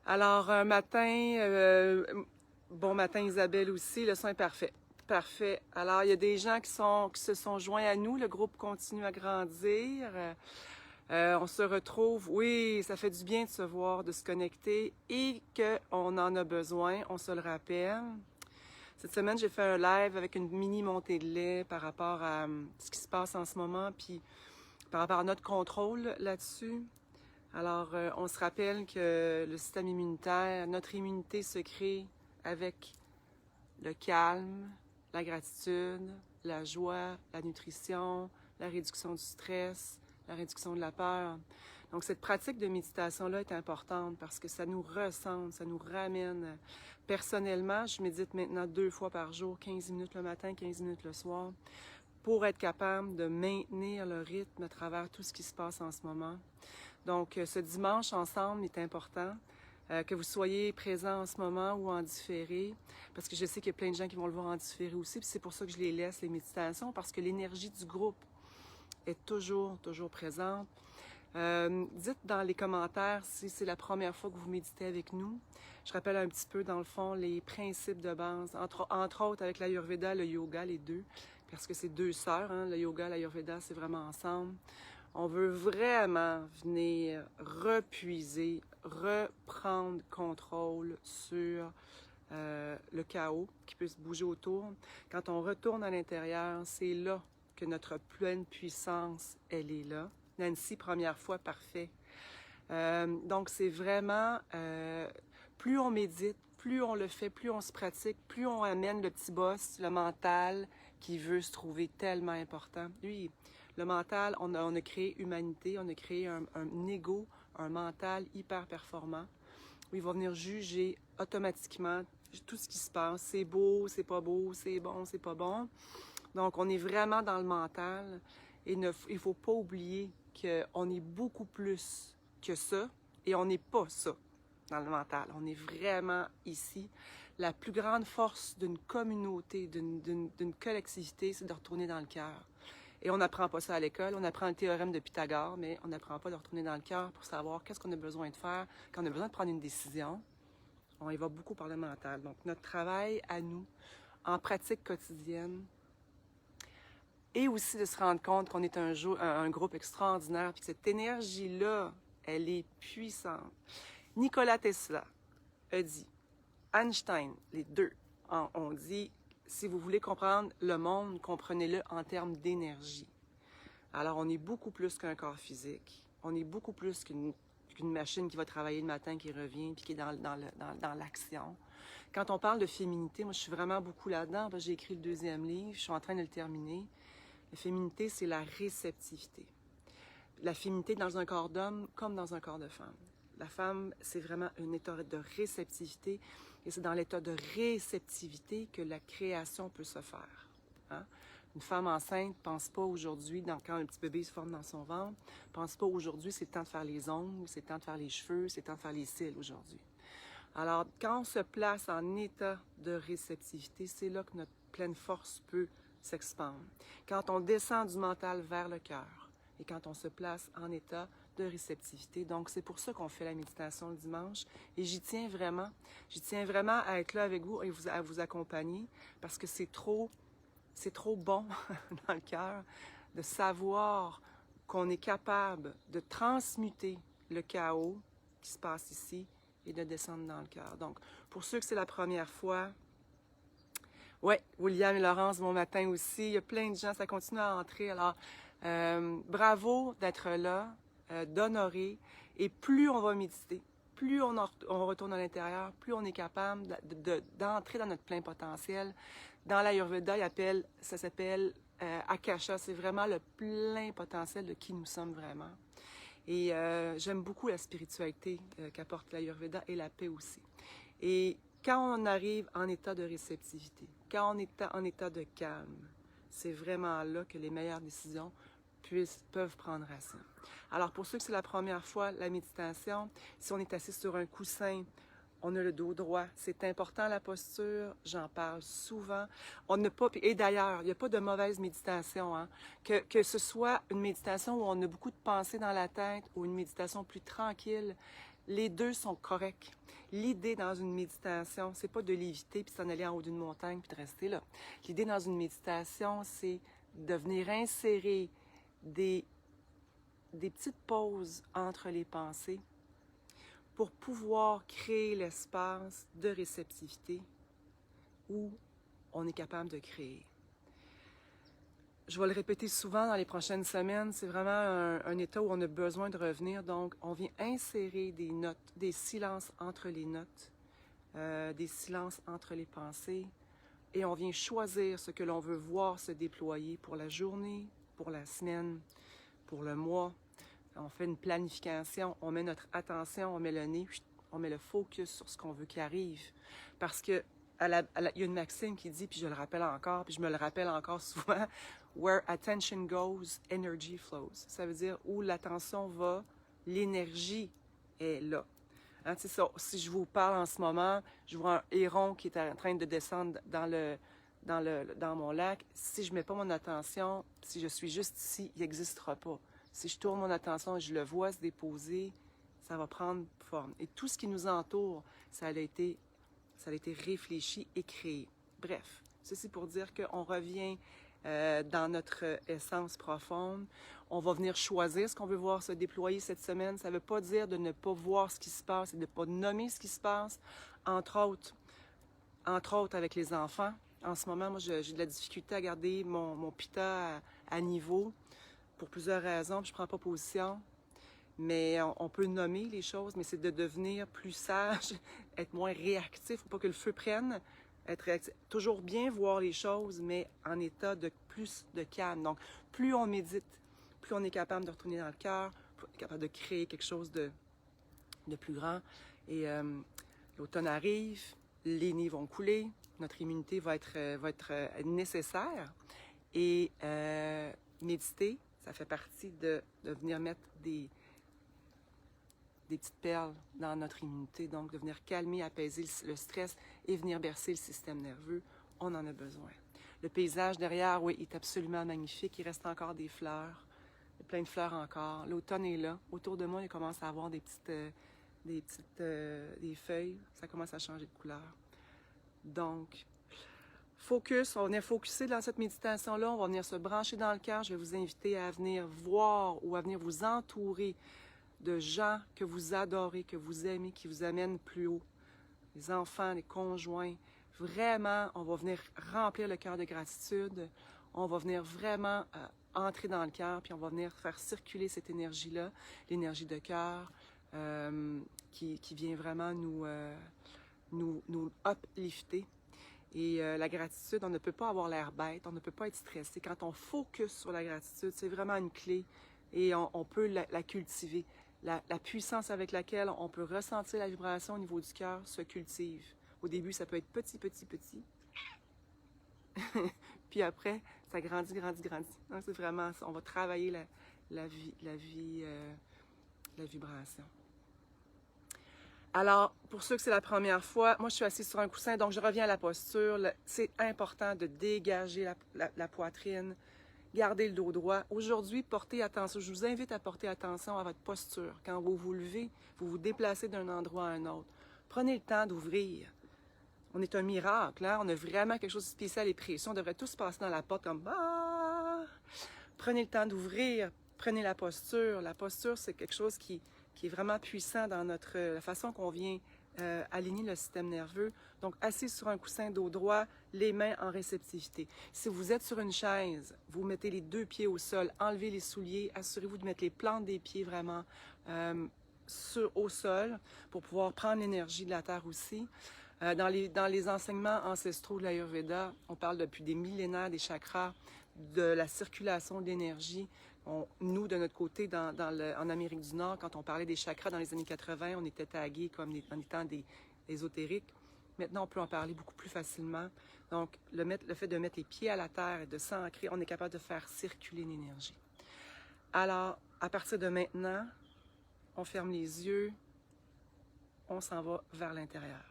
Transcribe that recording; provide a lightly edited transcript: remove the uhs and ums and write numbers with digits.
Alors, un matin, bon matin Isabelle aussi, le son est parfait. Parfait. Alors, il y a des gens qui se sont joints à nous. Le groupe continue à grandir. On se retrouve. Oui, ça fait du bien de se voir, de se connecter et qu'on en a besoin. On se le rappelle. Cette semaine, j'ai fait un live avec une mini montée de lait par rapport à ce qui se passe en ce moment, puis par rapport à notre contrôle là-dessus. Alors, on se rappelle que le système immunitaire, notre immunité se crée avec le calme, la gratitude, la joie, la nutrition, la réduction du stress, la réduction de la peur. Donc, cette pratique de méditation-là est importante parce que ça nous recentre, ça nous ramène. Personnellement, je médite maintenant 2 fois par jour, 15 minutes le matin, 15 minutes le soir, pour être capable de maintenir le rythme à travers tout ce qui se passe en ce moment. Donc, ce dimanche ensemble est important, que vous soyez présents en ce moment ou en différé, parce que je sais qu'il y a plein de gens qui vont le voir en différé aussi, puis c'est pour ça que je les laisse, les méditations, parce que l'énergie du groupe est toujours présente. Dites dans les commentaires si c'est la première fois que vous méditez avec nous. Je rappelle un petit peu, dans le fond, les principes de base, entre autres avec l'Ayurveda, le yoga, les deux, parce que c'est deux sœurs, hein, le yoga, l'Ayurveda, c'est vraiment ensemble. On veut vraiment venir repuiser, reprendre contrôle sur le chaos qui peut se bouger autour. Quand on retourne à l'intérieur, c'est là que notre pleine puissance, elle est là. Nancy, première fois, parfait. Donc, c'est vraiment, plus on médite, plus on le fait, plus on se pratique, plus on amène le petit boss, le mental, qui veut se trouver tellement important. Lui, le mental, on a créé humanité, on a créé un ego, un mental hyper performant, où il va venir juger automatiquement tout ce qui se passe. C'est beau, c'est pas beau, c'est bon, c'est pas bon. Donc, on est vraiment dans le mental et il ne faut pas oublier qu'on est beaucoup plus que ça et on n'est pas ça dans le mental. On est vraiment ici. La plus grande force d'une communauté, d'une collectivité, c'est de retourner dans le cœur. Et on n'apprend pas ça à l'école. On apprend le théorème de Pythagore, mais on n'apprend pas de retourner dans le cœur pour savoir qu'est-ce qu'on a besoin de faire. Quand on a besoin de prendre une décision, on y va beaucoup par le mental. Donc, notre travail à nous, en pratique quotidienne, et aussi de se rendre compte qu'on est un groupe extraordinaire, puis que cette énergie-là, elle est puissante. Nikola Tesla a dit, Einstein, les deux, ont dit, si vous voulez comprendre le monde, comprenez-le en termes d'énergie. Alors, on est beaucoup plus qu'un corps physique. On est beaucoup plus qu'une machine qui va travailler le matin, qui revient, puis qui est dans l'action. Quand on parle de féminité, moi, je suis vraiment beaucoup là-dedans. J'ai écrit le 2e livre, je suis en train de le terminer. La féminité, c'est la réceptivité. La féminité dans un corps d'homme comme dans un corps de femme. La femme, c'est vraiment un état de réceptivité et c'est dans l'état de réceptivité que la création peut se faire. Hein? Une femme enceinte ne pense pas aujourd'hui, quand un petit bébé se forme dans son ventre, ne pense pas aujourd'hui c'est le temps de faire les ongles, c'est le temps de faire les cheveux, c'est le temps de faire les cils aujourd'hui. Alors, quand on se place en état de réceptivité, c'est là que notre pleine force peut s'expandre. Quand on descend du mental vers le cœur et quand on se place en état de réceptivité. Donc, c'est pour ça qu'on fait la méditation le dimanche et j'y tiens vraiment. J'y tiens vraiment à être là avec vous et à vous accompagner parce que c'est trop bon dans le cœur de savoir qu'on est capable de transmuter le chaos qui se passe ici et de descendre dans le cœur. Donc, pour ceux que c'est la première fois, oui, William et Laurence, bon matin aussi. Il y a plein de gens, ça continue à entrer. Alors, bravo d'être là, d'honorer. Et plus on va méditer, plus on retourne à l'intérieur, plus on est capable d'entrer dans notre plein potentiel. Dans l'Ayurveda, ça s'appelle Akasha. C'est vraiment le plein potentiel de qui nous sommes vraiment. Et j'aime beaucoup la spiritualité qu'apporte l'Ayurveda et la paix aussi. Et quand on arrive en état de réceptivité, quand on est en état de calme, c'est vraiment là que les meilleures décisions peuvent prendre racine. Alors, pour ceux que c'est la première fois, la méditation, si on est assis sur un coussin, on a le dos droit. C'est important la posture, j'en parle souvent. On n'a pas, et d'ailleurs, il n'y a pas de mauvaise méditation. Hein? Que ce soit une méditation où on a beaucoup de pensées dans la tête ou une méditation plus tranquille, Les deux sont corrects. L'idée dans une méditation, c'est pas de léviter puis s'en aller en haut d'une montagne puis de rester là. L'idée dans une méditation, c'est de venir insérer des petites pauses entre les pensées pour pouvoir créer l'espace de réceptivité où on est capable de créer. Je vais le répéter souvent dans les prochaines semaines, c'est vraiment un état où on a besoin de revenir. Donc, on vient insérer des notes, des silences entre les notes, des silences entre les pensées, et on vient choisir ce que l'on veut voir se déployer pour la journée, pour la semaine, pour le mois. On fait une planification, on met notre attention, on met le nez, on met le focus sur ce qu'on veut qu'il arrive. Parce que il y a une maxime qui dit, puis je le rappelle encore, puis je me le rappelle encore souvent, where attention goes, energy flows. Ça veut dire où l'attention va, l'énergie est là. Hein, ça, si je vous parle en ce moment, je vois un héron qui est en train de descendre dans mon lac. Si je ne mets pas mon attention, si je suis juste ici, il n'existera pas. Si je tourne mon attention et je le vois se déposer, ça va prendre forme. Et tout ce qui nous entoure, ça a été réfléchi et créé. Bref, ceci pour dire qu'on revient dans notre essence profonde. On va venir choisir ce qu'on veut voir se déployer cette semaine. Ça ne veut pas dire de ne pas voir ce qui se passe et de ne pas nommer ce qui se passe. Entre autres avec les enfants. En ce moment, moi, j'ai de la difficulté à garder mon pita à niveau pour plusieurs raisons. Je ne prends pas position. Mais on peut nommer les choses, mais c'est de devenir plus sage, être moins réactif. Il ne faut pas que le feu prenne, être réactif. Toujours bien voir les choses, mais en état de plus de calme. Donc, plus on médite, plus on est capable de retourner dans le cœur, plus on est capable de créer quelque chose de plus grand. Et l'automne arrive, les nids vont couler, notre immunité va être nécessaire. Et méditer, ça fait partie de venir mettre des petites perles dans notre immunité, donc de venir calmer, apaiser le stress et venir bercer le système nerveux, on en a besoin. Le paysage derrière, oui, est absolument magnifique. Il reste encore des fleurs, plein de fleurs encore. L'automne est là. Autour de moi, il commence à avoir des feuilles. Ça commence à changer de couleur. Donc, focus, on va venir focuser dans cette méditation-là. On va venir se brancher dans le cœur. Je vais vous inviter à venir voir ou à venir vous entourer de gens que vous adorez, que vous aimez, qui vous amènent plus haut. Les enfants, les conjoints. Vraiment, on va venir remplir le cœur de gratitude. On va venir vraiment entrer dans le cœur, puis on va venir faire circuler cette énergie-là, l'énergie de cœur, qui vient vraiment nous uplifter. Et la gratitude, on ne peut pas avoir l'air bête, on ne peut pas être stressé. Quand on focus sur la gratitude, c'est vraiment une clé et on peut la cultiver. La puissance avec laquelle on peut ressentir la vibration au niveau du cœur se cultive. Au début, ça peut être petit. Puis après, ça grandit. Donc, c'est vraiment ça. On va travailler la vibration. Alors, pour ceux que c'est la première fois, moi, je suis assise sur un coussin, donc je reviens à la posture. C'est important de dégager la poitrine, garder le dos droit. Aujourd'hui, portez attention. Je vous invite à porter attention à votre posture. Quand vous vous levez, vous vous déplacez d'un endroit à un autre. Prenez le temps d'ouvrir. On est un miracle, hein? On a vraiment quelque chose de spécial et précieux. On devrait tous passer dans la porte comme « Ah! » Prenez le temps d'ouvrir. Prenez la posture. La posture, c'est quelque chose qui est vraiment puissant dans la façon qu'on vient aligner le système nerveux. Donc, assis sur un coussin dos droit, les mains en réceptivité. Si vous êtes sur une chaise, vous mettez les 2 pieds au sol, enlevez les souliers, assurez-vous de mettre les plantes des pieds vraiment au sol pour pouvoir prendre l'énergie de la terre aussi. Dans les enseignements ancestraux de l'Ayurveda, on parle depuis des millénaires des chakras, de la circulation d'énergie. Nous, de notre côté, en Amérique du Nord, quand on parlait des chakras dans les années 80, on était tagués comme en étant des ésotériques. Maintenant, on peut en parler beaucoup plus facilement. Donc, le fait de mettre les pieds à la terre et de s'ancrer, on est capable de faire circuler l'énergie. Alors, à partir de maintenant, on ferme les yeux, on s'en va vers l'intérieur.